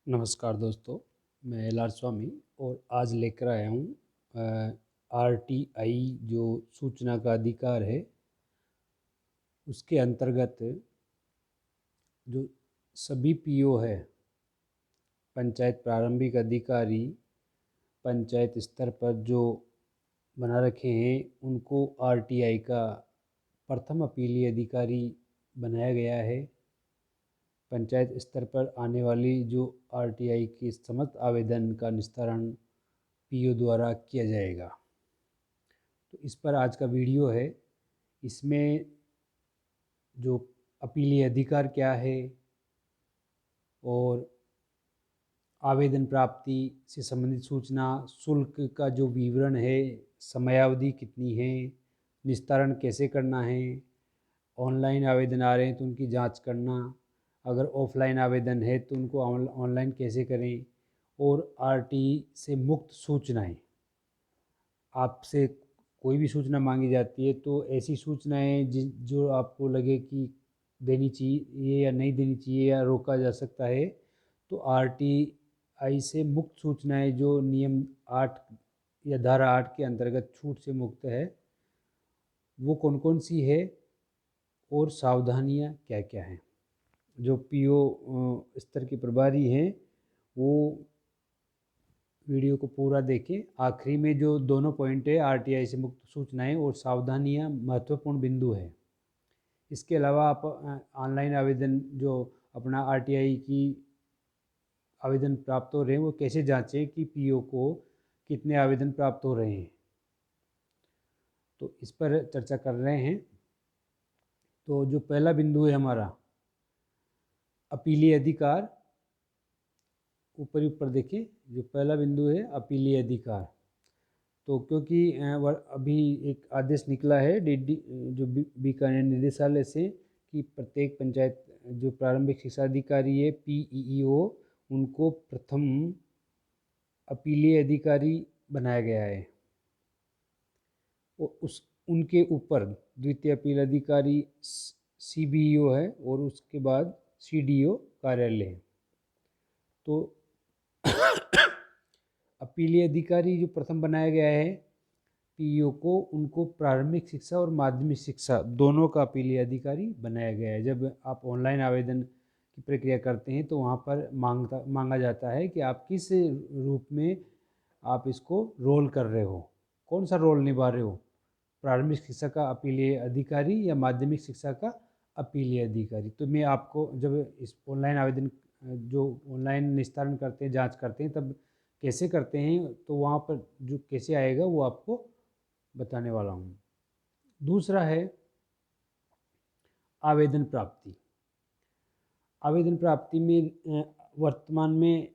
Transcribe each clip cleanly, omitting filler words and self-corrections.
नमस्कार दोस्तों, मैं एल आर स्वामी और आज लेकर आया हूँ आरटीआई जो सूचना का अधिकार है उसके अंतर्गत जो सभी पीओ है, पंचायत प्रारंभिक अधिकारी, पंचायत स्तर पर जो बना रखे हैं उनको आरटीआई का प्रथम अपीलीय अधिकारी बनाया गया है। पंचायत स्तर पर आने वाली जो आरटीआई की समस्त आवेदन का निस्तारण पीओ द्वारा किया जाएगा। तो इस पर आज का वीडियो है। इसमें जो अपीलीय अधिकार क्या है और आवेदन प्राप्ति से संबंधित सूचना, शुल्क का जो विवरण है, समयावधि कितनी है, निस्तारण कैसे करना है, ऑनलाइन आवेदन आ रहे हैं तो उनकी जांच करना, अगर ऑफलाइन आवेदन है तो उनको ऑनलाइन कैसे करें, और आरटी से मुक्त सूचनाएं। आपसे कोई भी सूचना मांगी जाती है तो ऐसी सूचनाएं जो आपको लगे कि देनी चाहिए या नहीं देनी चाहिए या रोका जा सकता है, तो आरटीआई से मुक्त सूचनाएं जो नियम 8 या धारा 8 के अंतर्गत छूट से मुक्त है, वो कौन कौन सी है और सावधानियां क्या क्या हैं। जो पीओ स्तर के प्रभारी हैं वो वीडियो को पूरा देखें। आखिरी में जो दोनों पॉइंट है, आरटीआई से मुक्त सूचनाएं और सावधानियां, महत्वपूर्ण बिंदु है। इसके अलावा आप ऑनलाइन आवेदन जो अपना आरटीआई की आवेदन प्राप्त हो रहे हैं वो कैसे जांचें कि पीओ को कितने आवेदन प्राप्त हो रहे हैं, तो इस पर चर्चा कर रहे हैं। तो जो पहला बिंदु है हमारा अपीलीय अधिकार, ऊपर ही ऊपर देखिए, जो पहला बिंदु है अपीलीय अधिकार। तो क्योंकि अभी एक आदेश निकला है डीडी जो बीकानेर निदेशालय से कि प्रत्येक पंचायत जो प्रारंभिक शिक्षा अधिकारी है पीईओ, उनको प्रथम अपीलीय अधिकारी बनाया गया है। और उनके ऊपर द्वितीय अपील अधिकारी सीबीईओ है और उसके बाद सीडीओ कार्यालय है। तो अपीलीय अधिकारी जो प्रथम बनाया गया है पीईओ को, उनको प्रारंभिक शिक्षा और माध्यमिक शिक्षा दोनों का अपीलीय अधिकारी बनाया गया है। जब आप ऑनलाइन आवेदन की प्रक्रिया करते हैं तो वहाँ पर मांगा जाता है कि आप किस रूप में आप इसको रोल कर रहे हो, कौन सा रोल निभा रहे हो, प्रारंभिक शिक्षा का अपीलीय अधिकारी या माध्यमिक शिक्षा का अपीलीय अधिकारी। तो मैं आपको जब इस ऑनलाइन आवेदन जो ऑनलाइन निस्तारण करते हैं, जांच करते हैं, तब कैसे करते हैं तो वहाँ पर जो कैसे आएगा वो आपको बताने वाला हूँ। दूसरा है आवेदन प्राप्ति। आवेदन प्राप्ति में वर्तमान में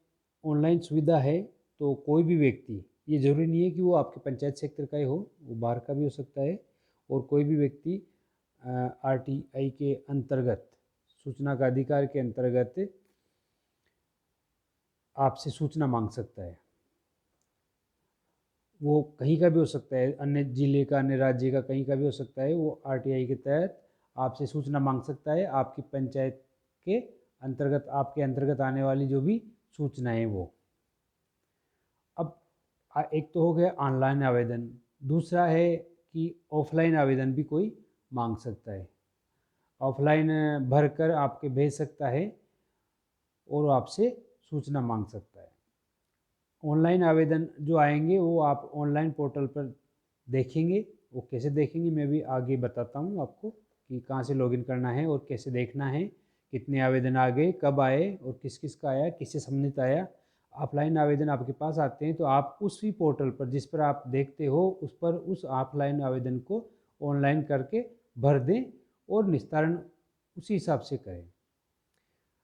ऑनलाइन सुविधा है, तो कोई भी व्यक्ति, ये ज़रूरी नहीं है कि वो आपके पंचायत क्षेत्र का ही हो, वो बाहर का भी हो सकता है, और कोई भी व्यक्ति आरटीआई के अंतर्गत, सूचना का अधिकार के अंतर्गत आपसे सूचना मांग सकता है। वो कहीं का भी हो सकता है, अन्य जिले का, अन्य राज्य का, कहीं का भी हो सकता है। वो आरटीआई के तहत आपसे सूचना मांग सकता है, आपकी पंचायत के अंतर्गत, आपके अंतर्गत आने वाली जो भी सूचनाएं वो। अब एक तो हो गया ऑनलाइन आवेदन, दूसरा है कि ऑफलाइन आवेदन भी कोई मांग सकता है। ऑफलाइन भरकर आपके भेज सकता है और आपसे सूचना मांग सकता है। ऑनलाइन आवेदन जो आएंगे वो आप ऑनलाइन पोर्टल पर देखेंगे। वो कैसे देखेंगे मैं भी आगे बताता हूँ आपको कि कहाँ से लॉगिन करना है और कैसे देखना है, कितने आवेदन आ गए, कब आए और किस किस का आया, किससे संबंधित आया। ऑफलाइन आवेदन आपके पास आते हैं तो आप उसी पोर्टल पर जिस पर आप देखते हो उस पर उस ऑफलाइन आवेदन को ऑनलाइन करके भर दें और निस्तारण उसी हिसाब से करें।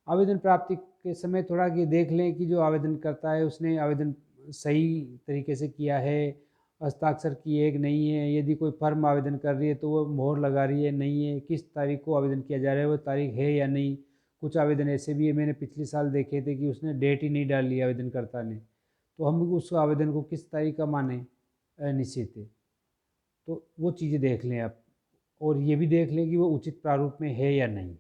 आवेदन प्राप्ति के समय थोड़ा ये देख लें कि जो आवेदन करता है उसने आवेदन सही तरीके से किया है, हस्ताक्षर किए कि नहीं है, यदि कोई फर्म आवेदन कर रही है तो वो मोहर लगा रही है नहीं है, किस तारीख को आवेदन किया जा रहा है वो तारीख है या नहीं। कुछ आवेदन ऐसे भी है, मैंने पिछले साल देखे थे कि उसने डेट ही नहीं डाली आवेदनकर्ता ने, तो हम उस आवेदन को किस तारीख का माने, अनिश्चित है। तो वो चीज़ें देख लें आप, और ये भी देख लें कि वो उचित प्रारूप में है या नहीं।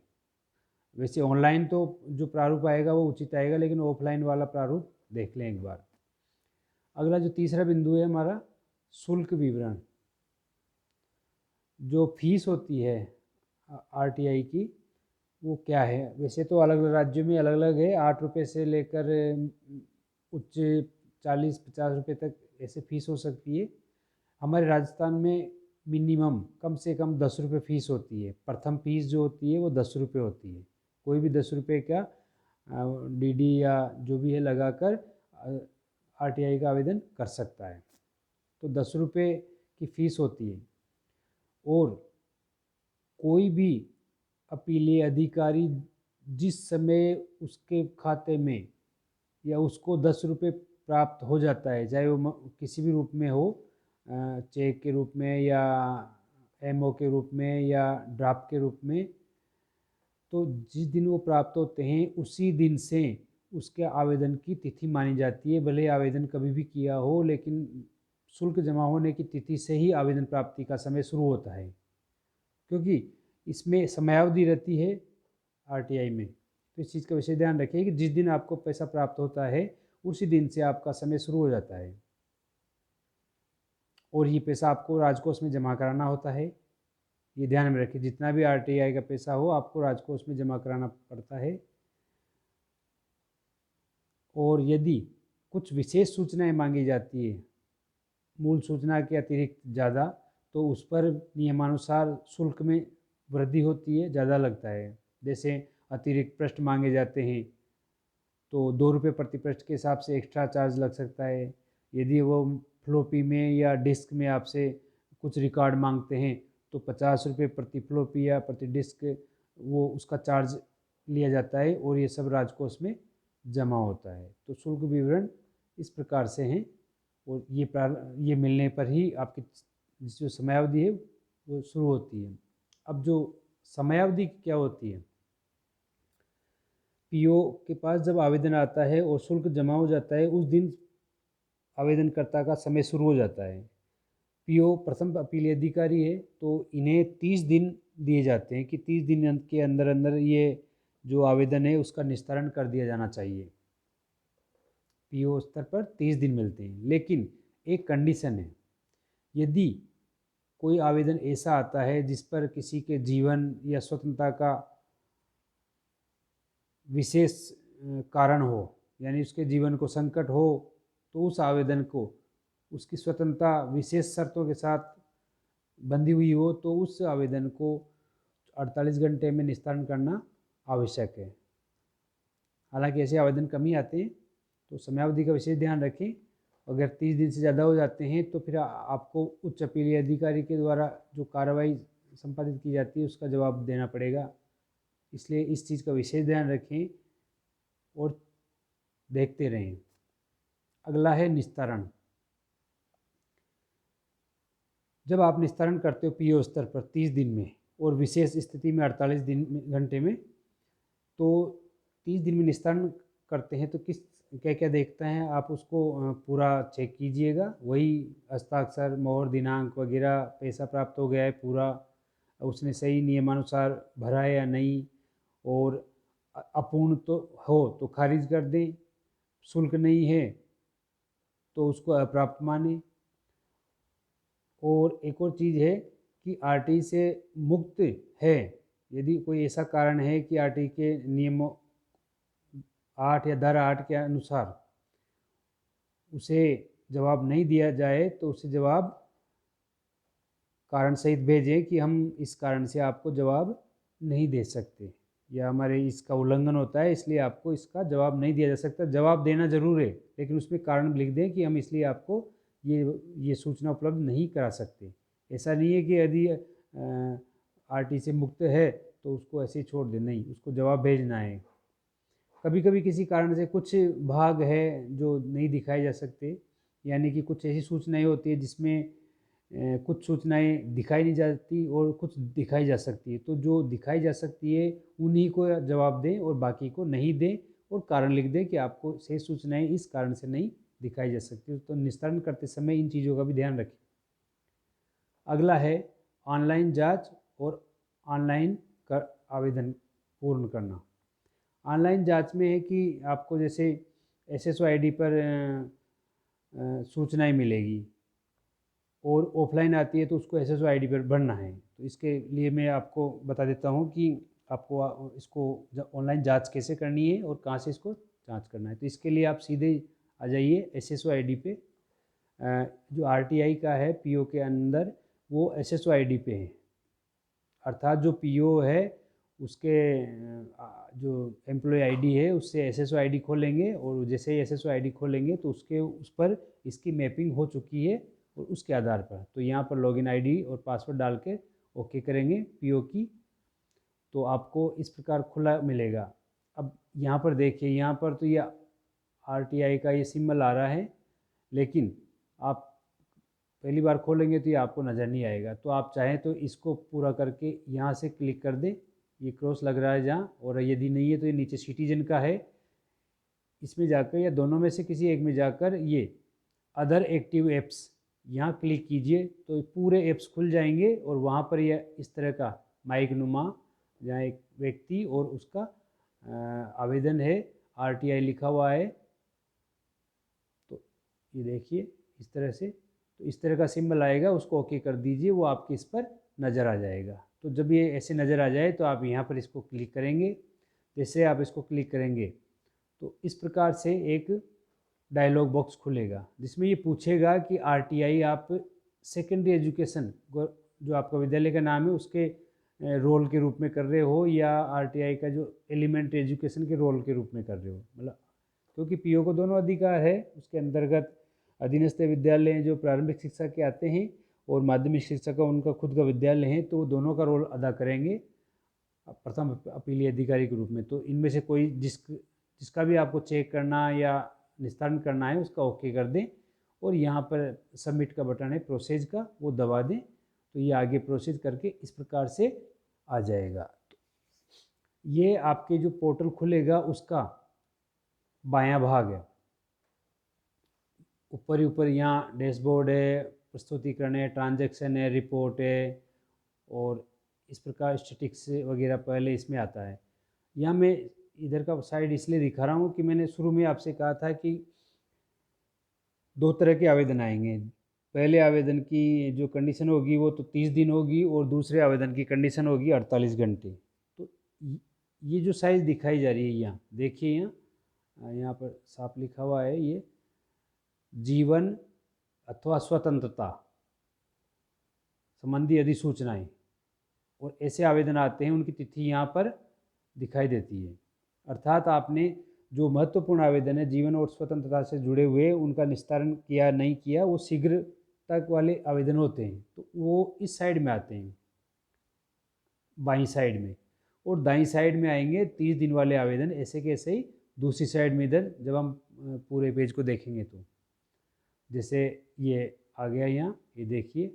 वैसे ऑनलाइन तो जो प्रारूप आएगा वो उचित आएगा, लेकिन ऑफलाइन वाला प्रारूप देख लें एक बार। अगला जो तीसरा बिंदु है हमारा, शुल्क विवरण। जो फीस होती है आरटीआई की, वो क्या है? वैसे तो अलग अलग राज्यों में अलग अलग है, 8 रुपये से लेकर उच्च 40-50 रुपये तक ऐसे फीस हो सकती है। हमारे राजस्थान में मिनिमम कम से कम 10 रुपये फीस होती है। प्रथम फीस जो होती है वो 10 रुपये होती है। कोई भी 10 रुपये का डीडी या जो भी है लगाकर आरटीआई का आवेदन कर सकता है। तो 10 रुपये की फ़ीस होती है। और कोई भी अपीलीय अधिकारी जिस समय उसके खाते में या उसको 10 रुपये प्राप्त हो जाता है, चाहे वो किसी भी रूप में हो, चेक के रूप में या एमओ के रूप में या ड्राफ्ट के रूप में, तो जिस दिन वो प्राप्त होते हैं उसी दिन से उसके आवेदन की तिथि मानी जाती है। भले आवेदन कभी भी किया हो, लेकिन शुल्क जमा होने की तिथि से ही आवेदन प्राप्ति का समय शुरू होता है, क्योंकि इसमें समयावधि रहती है आरटीआई में। तो इस चीज़ का विशेष ध्यान रखिए कि जिस दिन आपको पैसा प्राप्त होता है उसी दिन से आपका समय शुरू हो जाता है, और ये पैसा आपको राजकोष में जमा कराना होता है। ये ध्यान में रखिए, जितना भी आरटीआई का पैसा हो आपको राजकोष में जमा कराना पड़ता है। और यदि कुछ विशेष सूचनाएं मांगी जाती है मूल सूचना के अतिरिक्त ज़्यादा, तो उस पर नियमानुसार शुल्क में वृद्धि होती है, ज़्यादा लगता है। जैसे अतिरिक्त पृष्ठ मांगे जाते हैं तो 2 रुपये प्रति पृष्ठ के हिसाब से एक्स्ट्रा चार्ज लग सकता है। यदि वो फ्लोपी में या डिस्क में आपसे कुछ रिकॉर्ड मांगते हैं तो 50 रुपये प्रति फ्लोपी या प्रति डिस्क वो उसका चार्ज लिया जाता है, और ये सब राजकोष में जमा होता है। तो शुल्क विवरण इस प्रकार से हैं, और ये मिलने पर ही आपकी जो समयावधि है वो शुरू होती है। अब जो समयावधि क्या होती है, पीओ के पास जब आवेदन आता है और शुल्क जमा हो जाता है, उस दिन आवेदनकर्ता का समय शुरू हो जाता है। पीओ प्रथम अपीलीय अधिकारी है, तो इन्हें 30 दिन दिए जाते हैं कि 30 दिन के अंदर अंदर ये जो आवेदन है उसका निस्तारण कर दिया जाना चाहिए। पीओ स्तर पर 30 दिन मिलते हैं, लेकिन एक कंडीशन है। यदि कोई आवेदन ऐसा आता है जिस पर किसी के जीवन या स्वतंत्रता का विशेष कारण हो, यानी उसके जीवन को संकट हो, तो उस आवेदन को उसकी स्वतंत्रता विशेष शर्तों के साथ बंधी हुई हो, तो उस आवेदन को 48 घंटे में निस्तारण करना आवश्यक है। हालांकि ऐसे आवेदन कम ही आते हैं, तो समयावधि का विशेष ध्यान रखें। अगर 30 दिन से ज़्यादा हो जाते हैं तो फिर आपको उच्च अपीलीय अधिकारी के द्वारा जो कार्रवाई संपादित की जाती है उसका जवाब देना पड़ेगा। इसलिए इस चीज़ का विशेष ध्यान रखें और देखते रहें। अगला है निस्तारण। जब आप निस्तारण करते हो पीओ स्तर पर 30 दिन में और विशेष स्थिति में 48 घंटे में, तो 30 दिन में निस्तारण करते हैं तो किस क्या क्या देखते हैं आप उसको पूरा चेक कीजिएगा। वही हस्ताक्षर, मोहर, दिनांक वगैरह, पैसा प्राप्त हो गया है पूरा, उसने सही नियमानुसार भरा है या नहीं, और अपूर्ण तो हो तो खारिज कर दें, शुल्क नहीं है तो उसको अप्राप्त माने। और एक और चीज़ है कि आरटी से मुक्त है, यदि कोई ऐसा कारण है कि आरटी के नियमों 8 या धारा 8 के अनुसार उसे जवाब नहीं दिया जाए तो उसे जवाब कारण सहित भेजें कि हम इस कारण से आपको जवाब नहीं दे सकते, या हमारे इसका उल्लंघन होता है इसलिए आपको इसका जवाब नहीं दिया जा सकता। जवाब देना ज़रूर है, लेकिन उसमें कारण लिख दें कि हम इसलिए आपको ये सूचना उपलब्ध नहीं करा सकते। ऐसा नहीं है कि यदि आरटी से मुक्त है तो उसको ऐसे ही छोड़ दें, नहीं, उसको जवाब भेजना है। कभी कभी किसी कारण से कुछ भाग है जो नहीं दिखाए जा सकते, यानी कि कुछ ऐसी सूचनाएं होती है जिसमें कुछ सूचनाएं दिखाई नहीं जाती और कुछ दिखाई जा सकती है। तो जो दिखाई जा सकती है उन्हीं को जवाब दें और बाकी को नहीं दें, और कारण लिख दें कि आपको शेष सूचनाएं इस कारण से नहीं दिखाई जा सकती। तो निस्तारण करते समय इन चीज़ों का भी ध्यान रखें। अगला है ऑनलाइन जांच और ऑनलाइन कर आवेदन पूर्ण करना। ऑनलाइन जांच में है कि आपको जैसे एसएसओ आईडी पर सूचनाएं मिलेगी, और ऑफलाइन आती है तो उसको एसएसओ आईडी पर भरना है। तो इसके लिए मैं आपको बता देता हूँ कि आपको इसको ऑनलाइन जांच कैसे करनी है और कहाँ से इसको जांच करना है। तो इसके लिए आप सीधे आ जाइए एसएसओ आईडी पे। जो आरटीआई का है पीओ के अंदर, वो एसएसओ आईडी पे है, अर्थात जो पीओ है उसके जो एम्प्लॉय आईडी है उससे एसएसओ आईडी खोलेंगे, और जैसे ही एसएसओ आईडी खोलेंगे तो उस पर इसकी मैपिंग हो चुकी है, और उसके आधार पर तो यहाँ पर लॉगिन आईडी और पासवर्ड डाल के ओके करेंगे पीओ की, तो आपको इस प्रकार खुला मिलेगा। अब यहाँ पर देखिए, यहाँ पर तो ये आरटीआई का ये सिंबल आ रहा है, लेकिन आप पहली बार खोलेंगे तो ये आपको नज़र नहीं आएगा। तो आप चाहें तो इसको पूरा करके यहाँ से क्लिक कर दें, ये क्रॉस लग रहा है जहाँ, और यदि नहीं है तो ये नीचे सिटीजन का है, इसमें जाकर या दोनों में से किसी एक में जाकर ये अदर एक्टिव ऐप्स यहाँ क्लिक कीजिए, तो पूरे ऐप्स खुल जाएंगे, और वहाँ पर यह इस तरह का माइक नुमा, जहाँ एक व्यक्ति और उसका आवेदन है, आरटीआई लिखा हुआ है। तो ये देखिए इस तरह से, तो इस तरह का सिंबल आएगा, उसको ओके कर दीजिए, वो आपके इस पर नज़र आ जाएगा। तो जब ये ऐसे नज़र आ जाए तो आप यहाँ पर इसको क्लिक करेंगे। जैसे आप इसको क्लिक करेंगे तो इस प्रकार से एक डायलॉग बॉक्स खुलेगा, जिसमें ये पूछेगा कि आरटीआई आप सेकेंडरी एजुकेशन जो आपका विद्यालय का नाम है उसके रोल के रूप में कर रहे हो, या आरटीआई का जो एलिमेंट्री एजुकेशन के रोल के रूप में कर रहे हो। मतलब क्योंकि पीओ को दोनों अधिकार है, उसके अंतर्गत अधीनस्थ विद्यालय जो प्रारंभिक शिक्षा के आते हैं और माध्यमिक शिक्षा का उनका खुद का विद्यालय है, तो वो दोनों का रोल अदा करेंगे प्रथम अपीलीय अधिकारी के रूप में। तो इनमें से कोई जिसका भी आपको चेक करना या निस्तारण करना है उसका ओके कर दें, और यहाँ पर सबमिट का बटन है प्रोसेस का, वो दबा दें, तो ये आगे प्रोसेस करके इस प्रकार से आ जाएगा। ये आपके जो पोर्टल खुलेगा उसका बायां भाग है, ऊपर ही ऊपर यहाँ डैशबोर्ड है, प्रस्तुतिकरण है, ट्रांजैक्शन है, रिपोर्ट है, और इस प्रकार स्टैटिक्स वगैरह पहले इसमें आता है। यहाँ मैं इधर का साइड इसलिए दिखा रहा हूँ कि मैंने शुरू में आपसे कहा था कि दो तरह के आवेदन आएंगे। पहले आवेदन की जो कंडीशन होगी वो तो 30 दिन होगी, और दूसरे आवेदन की कंडीशन होगी 48 घंटे। तो ये जो साइज़ दिखाई जा रही है यहाँ देखिए, यहाँ पर साफ लिखा हुआ है, ये जीवन अथवा स्वतंत्रता संबंधी अधिसूचनाएं, और ऐसे आवेदन आते हैं, उनकी तिथि यहाँ पर दिखाई देती है। अर्थात आपने जो महत्वपूर्ण आवेदन है जीवन और स्वतंत्रता से जुड़े हुए, उनका निस्तारण किया नहीं किया, वो शीघ्र तक वाले आवेदन होते हैं, तो वो इस साइड में आते हैं, बाईं साइड में, और दाईं साइड में आएंगे 30 दिन वाले आवेदन, ऐसे के ऐसे ही दूसरी साइड में इधर जब हम पूरे पेज को देखेंगे। तो जैसे ये आ गया यहाँ, ये देखिए,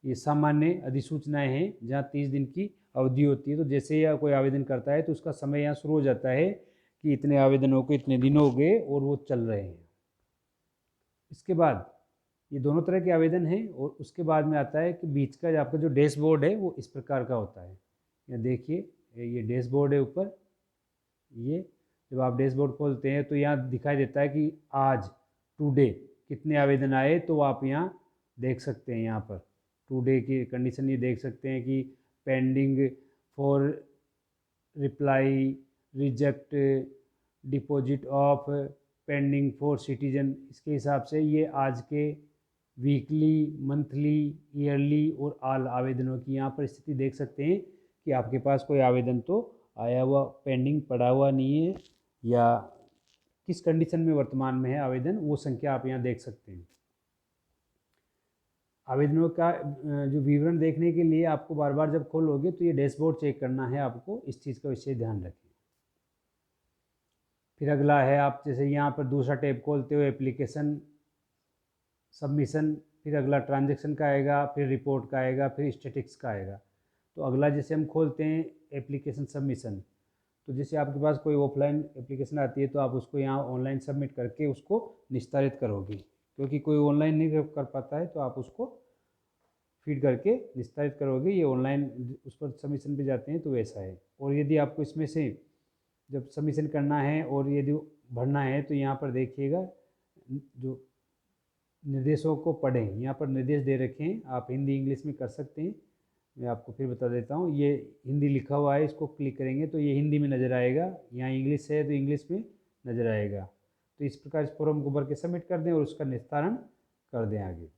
ये सामान्य अधिसूचनाएं हैं जहाँ 30 दिन की अवधि होती है। तो जैसे ही कोई आवेदन करता है तो उसका समय यहाँ शुरू हो जाता है कि इतने आवेदनों को इतने दिन हो गए और वो चल रहे हैं। इसके बाद ये दोनों तरह के आवेदन हैं, और उसके बाद में आता है कि बीच का आपका जो डैशबोर्ड है वो इस प्रकार का होता है। यहाँ देखिए, ये डैशबोर्ड है ऊपर, ये जब आप डैशबोर्ड खोलते हैं तो यहाँ दिखाई देता है कि आज टुडे कितने आवेदन आए, तो आप यहाँ देख सकते हैं। यहाँ पर टुडे की कंडीशन ये देख सकते हैं कि pending for reply, reject, deposit of, pending for citizen. इसके हिसाब से ये आज के वीकली, मंथली, ईयरली और ऑल आवेदनों की यहाँ पर स्थिति देख सकते हैं कि आपके पास कोई आवेदन तो आया हुआ पेंडिंग पड़ा हुआ नहीं है, या किस कंडीशन में वर्तमान में है आवेदन, वो संख्या आप यहाँ देख सकते हैं। आवेदनों का जो विवरण देखने के लिए आपको बार बार जब खोलोगे तो ये डैशबोर्ड चेक करना है आपको, इस चीज़ का विशेष ध्यान रखें। फिर अगला है, आप जैसे यहाँ पर दूसरा टैब खोलते हो एप्लीकेशन सबमिशन, फिर अगला ट्रांजैक्शन का आएगा, फिर रिपोर्ट का आएगा, फिर स्टैटिक्स का आएगा। तो अगला जैसे हम खोलते हैं एप्लीकेशन सबमिशन, तो जैसे आपके पास कोई ऑफलाइन एप्लीकेशन आती है तो आप उसको यहाँ ऑनलाइन सबमिट करके उसको निस्तारित करोगे, क्योंकि कोई ऑनलाइन नहीं कर पाता है तो आप उसको फीड करके निस्तारित करोगे, ये ऑनलाइन उस पर सबमिशन पे जाते हैं तो वैसा है। और यदि आपको इसमें से जब सबमिशन करना है और यदि भरना है तो यहाँ पर देखिएगा जो निर्देशों को पढ़ें, यहाँ पर निर्देश दे रखे हैं, आप हिंदी इंग्लिश में कर सकते हैं। मैं आपको फिर बता देता हूँ, ये हिंदी लिखा हुआ है, इसको क्लिक करेंगे तो ये हिंदी में नज़र आएगा, यहाँ इंग्लिश है तो इंग्लिश में नज़र आएगा। तो इस प्रकार इस फॉर्म को भर के सबमिट कर दें और उसका निस्तारण कर दें। आगे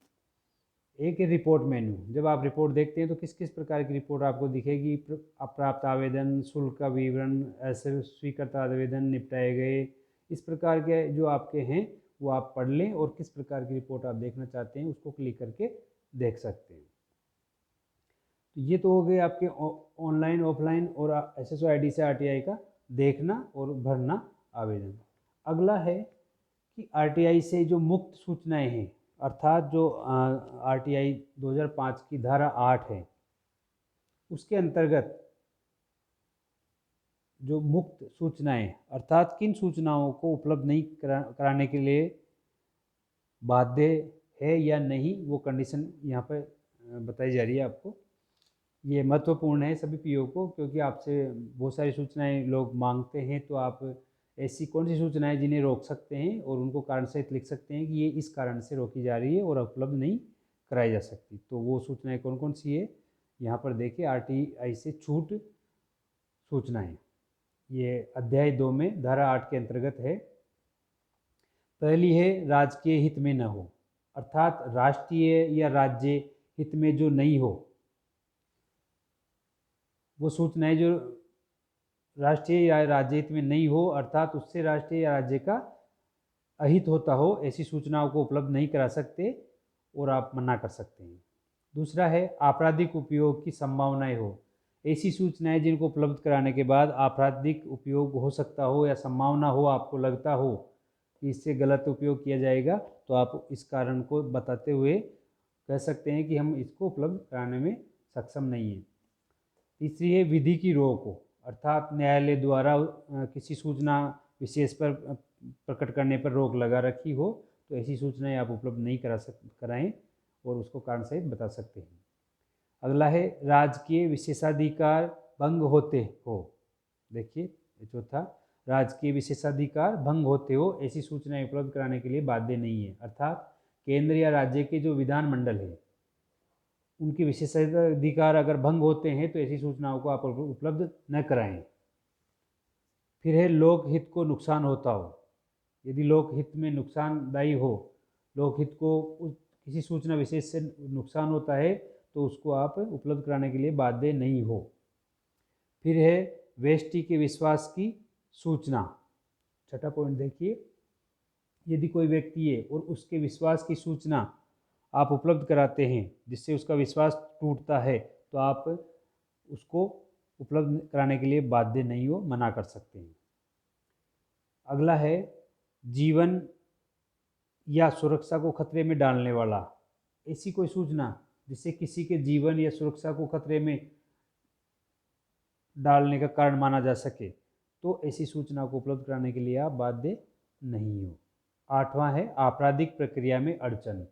एक है रिपोर्ट मेन्यू। जब आप रिपोर्ट देखते हैं तो किस किस प्रकार की रिपोर्ट आपको दिखेगी, अप्राप्त आवेदन, शुल्क का विवरण, ऐसे स्वीकृत आवेदन, निपटाए गए, इस प्रकार के जो आपके हैं वो आप पढ़ लें और किस प्रकार की रिपोर्ट आप देखना चाहते हैं उसको क्लिक करके देख सकते हैं। तो ये तो हो गए आपके ऑनलाइन, ऑफलाइन और SSO ID से RTI का देखना और भरना आवेदन। अगला है कि RTI से जो मुक्त सूचनाएं हैं, अर्थात जो RTI 2005 की धारा 8 है उसके अंतर्गत जो मुक्त सूचनाएं, अर्थात किन सूचनाओं को उपलब्ध नहीं कराने के लिए बाध्य है या नहीं, वो कंडीशन यहाँ पर बताई जा रही है आपको। ये महत्वपूर्ण है सभी PO को, क्योंकि आपसे बहुत सारी सूचनाएं लोग मांगते हैं, तो आप ऐसी कौन सी सूचनाएं जिन्हें रोक सकते हैं और उनको कारण सहित लिख सकते हैं कि ये इस कारण से रोकी जा रही है और उपलब्ध नहीं कराई जा सकती। तो वो सूचनाएं कौन कौन सी है, यहाँ पर देखिए RTI से छूट सूचनाएं, ये अध्याय 2 में धारा 8 के अंतर्गत है। पहली है राजकीय हित में न हो, अर्थात राष्ट्रीय या राज्य हित में जो नहीं हो, वो सूचनाएं जो राष्ट्रीय या राज्य हित में नहीं हो, अर्थात उससे राष्ट्रीय या राज्य का अहित होता हो, ऐसी सूचनाओं को उपलब्ध नहीं करा सकते और आप मना कर सकते हैं। दूसरा है आपराधिक उपयोग की संभावनाएं हो, ऐसी सूचनाएं जिनको उपलब्ध कराने के बाद आपराधिक उपयोग हो सकता हो या संभावना हो, आपको लगता हो कि इससे गलत उपयोग किया जाएगा, तो आप इस कारण को बताते हुए कह सकते हैं कि हम इसको उपलब्ध कराने में सक्षम नहीं हैं। तीसरी है विधि की रोक हो, अर्थात न्यायालय द्वारा किसी सूचना विशेष पर प्रकट करने पर रोक लगा रखी हो, तो ऐसी सूचनाएं आप उपलब्ध नहीं कराएं और उसको कारण सहित बता सकते हैं। अगला है राजकीय विशेषाधिकार भंग होते हो। देखिए चौथा, राजकीय विशेषाधिकार भंग होते हो, ऐसी सूचनाएं उपलब्ध कराने के लिए बाध्य नहीं है, अर्थात केंद्र या राज्य के जो विधानमंडल है उनके विशेषाधिकार अगर भंग होते हैं तो ऐसी सूचनाओं को आप उपलब्ध न कराएं। फिर है लोकहित को नुकसान होता हो, यदि लोकहित में नुकसानदायी हो, लोकहित को किसी सूचना विशेष से नुकसान होता है तो उसको आप उपलब्ध कराने के लिए बाध्य नहीं हो। फिर है व्यष्टि के विश्वास की सूचना। छठा पॉइंट देखिए, यदि कोई व्यक्ति है और उसके विश्वास की सूचना आप उपलब्ध कराते हैं जिससे उसका विश्वास टूटता है, तो आप उसको उपलब्ध कराने के लिए बाध्य नहीं हो, मना कर सकते हैं। अगला है जीवन या सुरक्षा को खतरे में डालने वाला, ऐसी कोई सूचना जिससे किसी के जीवन या सुरक्षा को खतरे में डालने का कारण माना जा सके, तो ऐसी सूचना को उपलब्ध कराने के लिए आप बाध्य नहीं हो। आठवां है आपराधिक प्रक्रिया में अड़चन,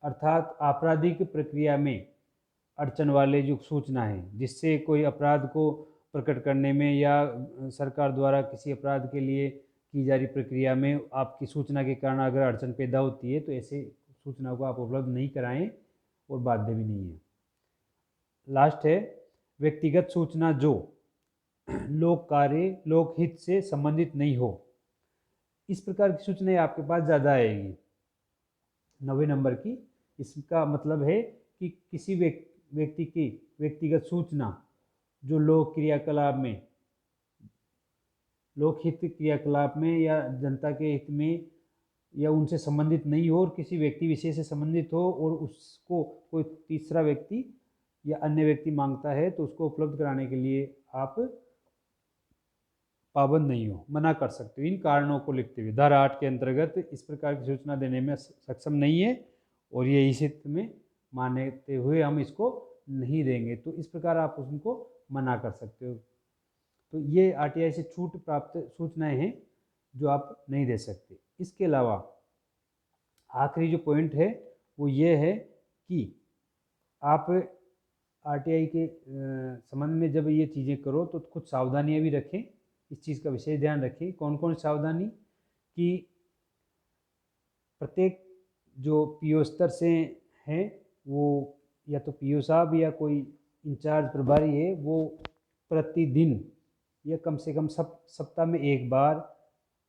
अर्थात आपराधिक प्रक्रिया में अड़चन वाले जो सूचना है जिससे कोई अपराध को प्रकट करने में या सरकार द्वारा किसी अपराध के लिए की जा रही प्रक्रिया में आपकी सूचना के कारण अगर अड़चन पैदा होती है, तो ऐसे सूचना को आप उपलब्ध नहीं कराएं और बाध्य भी नहीं है। लास्ट है व्यक्तिगत सूचना जो लोक कार्य लोकहित से संबंधित नहीं हो, इस प्रकार की सूचनाएं आपके पास ज़्यादा आएगी 90 नंबर की। इसका मतलब है कि किसी व्यक्ति की व्यक्तिगत सूचना जो लोक क्रियाकलाप में, लोकहित क्रियाकलाप में या जनता के हित में या उनसे संबंधित नहीं हो और किसी व्यक्ति विशेष से संबंधित हो और उसको कोई तीसरा व्यक्ति या अन्य व्यक्ति मांगता है, तो उसको उपलब्ध कराने के लिए आप पाबंद नहीं हो, मना कर सकते हो। इन कारणों को लिखते हुए धारा 8 के अंतर्गत इस प्रकार की सूचना देने में सक्षम नहीं है और ये इस हित में मानते हुए हम इसको नहीं देंगे, तो इस प्रकार आप उनको मना कर सकते हो। तो ये RTI से छूट प्राप्त सूचनाएं हैं जो आप नहीं दे सकते। इसके अलावा आखिरी जो पॉइंट है वो ये है कि आप RTI के संबंध में जब ये चीज़ें करो तो कुछ सावधानियां भी रखें। इस चीज़ का विशेष ध्यान रखें। कौन कौन सावधानी कि प्रत्येक जो पीओ स्तर से हैं वो या तो पीओ साहब या कोई इंचार्ज प्रभारी है वो प्रतिदिन या कम से कम सप्ताह में एक बार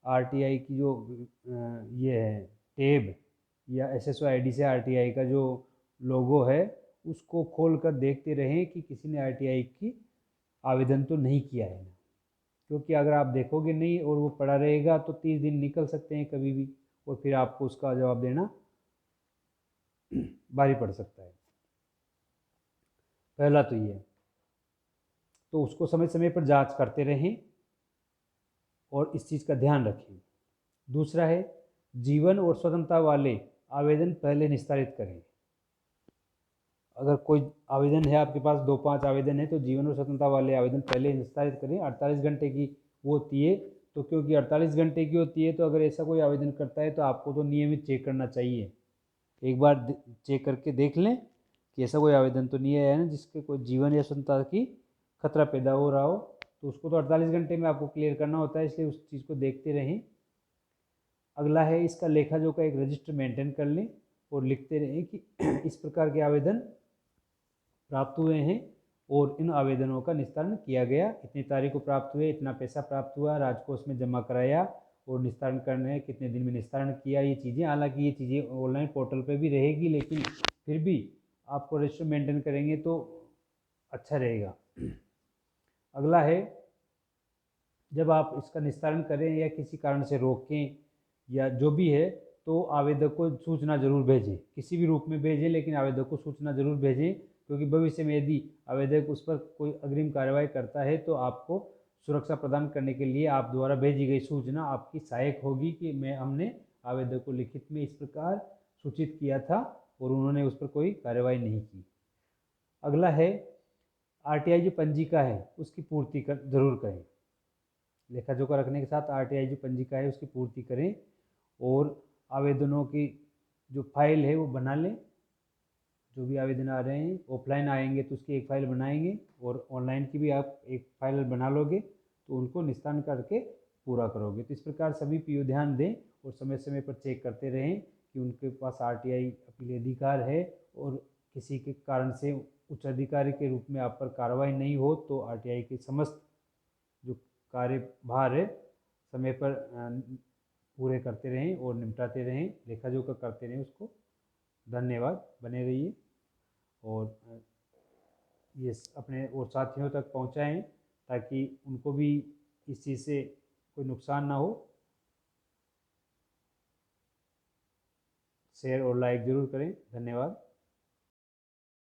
आरटीआई की जो ये है टैब या एसएसओ आईडी से आरटीआई का जो लोगो है उसको खोल कर देखते रहें कि किसी ने आरटीआई की आवेदन तो नहीं किया है ना, क्योंकि अगर आप देखोगे नहीं और वो पड़ा रहेगा तो 30 दिन निकल सकते हैं कभी भी और फिर आपको उसका जवाब देना भारी पड़ सकता है। पहला तो ये, तो उसको समय समय पर जांच करते रहें और इस चीज़ का ध्यान रखें। दूसरा है जीवन और स्वतंत्रता वाले आवेदन पहले निस्तारित करें। अगर कोई आवेदन है आपके पास 2-5 आवेदन है तो जीवन और स्वतंत्रता वाले आवेदन पहले निस्तारित करें। 48 घंटे की वो होती है, तो क्योंकि 48 घंटे की होती है तो अगर ऐसा कोई आवेदन करता है तो आपको तो नियमित चेक करना चाहिए। एक बार चेक करके देख लें कि ऐसा कोई आवेदन तो नहीं है ना जिसके कोई जीवन या स्वतंत्रता की खतरा पैदा हो रहा हो, तो उसको तो 48 घंटे में आपको क्लियर करना होता है, इसलिए उस चीज़ को देखते रहें। अगला है इसका लेखा जोखा एक रजिस्टर मेंटेन कर लें और लिखते रहें कि इस प्रकार के आवेदन प्राप्त हुए हैं और इन आवेदनों का निस्तारण किया गया, इतनी तारीख को प्राप्त हुए, इतना पैसा प्राप्त हुआ, राजकोष में जमा कराया और निस्तारण करने कितने दिन में निस्तारण किया। ये चीज़ें, हालांकि ये चीज़ें ऑनलाइन पोर्टल पे भी रहेगी लेकिन फिर भी आपको रजिस्टर मेंटेन करेंगे तो अच्छा रहेगा। अगला है जब आप इसका निस्तारण करें या किसी कारण से रोकें या जो भी है तो आवेदक को सूचना जरूर भेजें, किसी भी रूप में भेजें लेकिन आवेदक को सूचना जरूर भेजें, क्योंकि भविष्य में यदि आवेदक उस पर कोई अग्रिम कार्रवाई करता है तो आपको सुरक्षा प्रदान करने के लिए आप द्वारा भेजी गई सूचना आपकी सहायक होगी कि हमने आवेदक को लिखित में इस प्रकार सूचित किया था और उन्होंने उस पर कोई कार्रवाई नहीं की। अगला है आरटीआई जो पंजिका है उसकी पूर्ति जरूर करें। लेखा जोखा रखने के साथ आरटीआई जो पंजिका है उसकी पूर्ति करें और आवेदनों की जो फाइल है वो बना लें। जो भी आवेदन आ रहे हैं ऑफलाइन आएंगे तो उसकी एक फ़ाइल बनाएंगे और ऑनलाइन की भी आप एक फ़ाइल बना लोगे तो उनको निस्तारण करके पूरा करोगे। तो इस प्रकार सभी पीओ ध्यान दें और समय समय पर चेक करते रहें कि उनके पास आरटीआई अपील अधिकार है और किसी के कारण से उच्च अधिकारी के रूप में आप पर कार्रवाई नहीं हो तो आरटीआई के समस्त जो कार्यभार है समय पर पूरे करते रहें और निपटाते रहें, लेखा जोखा करते रहें उसको। धन्यवाद, बने रहिए और ये अपने और साथियों तक पहुंचाएं ताकि उनको भी इस चीज़ से कोई नुकसान ना हो। शेयर और लाइक ज़रूर करें। धन्यवाद।